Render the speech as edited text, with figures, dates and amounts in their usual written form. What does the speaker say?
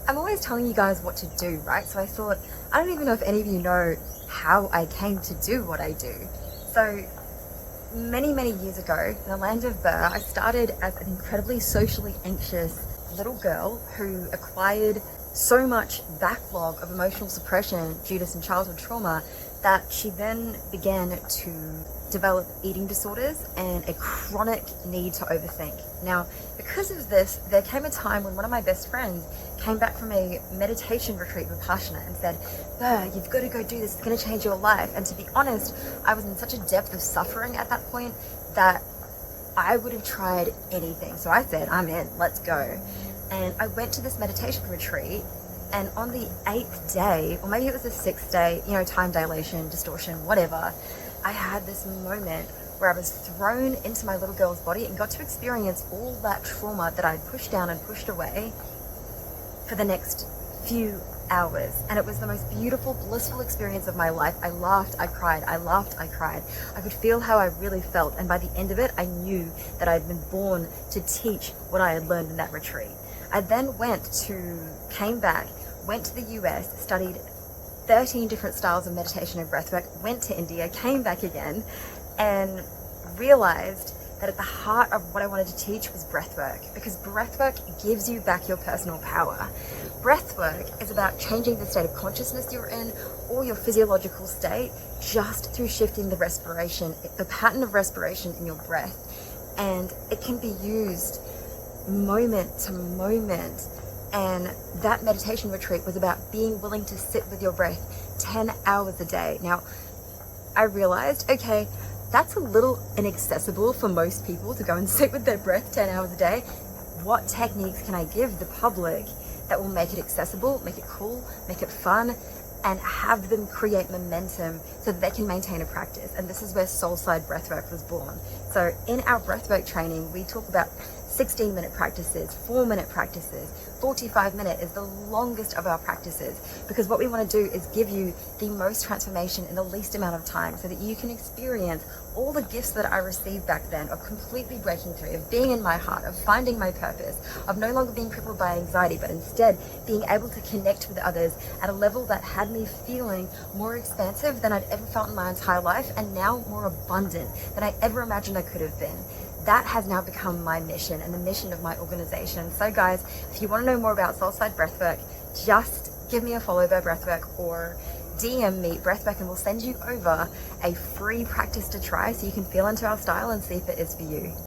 I'm always telling you guys what to do, right? So I thought, I don't even know if any of you know how I came to do what I do. So many years ago, in the Land of Ber, I started as an incredibly socially anxious little girl who acquired so much backlog of emotional suppression due to some childhood trauma that she then began to develop eating disorders and a chronic need to overthink. Now, because of this, there came a time when one of my best friends came back from a meditation retreat with Vipassana and said, "Ber, you've got to go do this, it's going to change your life." And to be honest, I was in such a depth of suffering at that point that I would have tried anything. So I said, I'm in, let's go. And I went to this meditation retreat, and on the 8th day, or maybe it was the 6th day, time dilation, distortion, whatever, I had this moment where I was thrown into my little girl's body and got to experience all that trauma that I'd pushed down and pushed away for the next few hours. And it was the most beautiful, blissful experience of my life. I laughed, I cried, I laughed, I cried. I could feel how I really felt, and by the end of it, I knew that I'd been born to teach what I had learned in that retreat. I then came back, went to the US, studied 13 different styles of meditation and breathwork, went to India, came back again, and realized that at the heart of what I wanted to teach was breathwork, because breathwork gives you back your personal power. Breathwork is about changing the state of consciousness you're in or your physiological state just through shifting the respiration, the pattern of respiration in your breath. And it can be used moment to moment. And that meditation retreat was about being willing to sit with your breath 10 hours a day. Now, I realized, okay, that's a little inaccessible for most people to go and sit with their breath 10 hours a day. What techniques can I give the public that will make it accessible, make it cool, make it fun, and have them create momentum so that they can maintain a practice? And this is where Soulside Breathwork was born. So in our breathwork training, we talk about 16-minute practices, 4-minute practices, 45-minute is the longest of our practices, because what we want to do is give you the most transformation in the least amount of time so that you can experience all the gifts that I received back then of completely breaking through, of being in my heart, of finding my purpose, of no longer being crippled by anxiety, but instead being able to connect with others at a level that had me feeling more expansive than I'd ever felt in my entire life, and now more abundant than I ever imagined I could have been. That has now become my mission and the mission of my organization. So guys, if you want to know more about Soulside Breathwork, just give me a follow by Breathwork or DM me Breathwork, and we'll send you over a free practice to try so you can feel into our style and see if it is for you.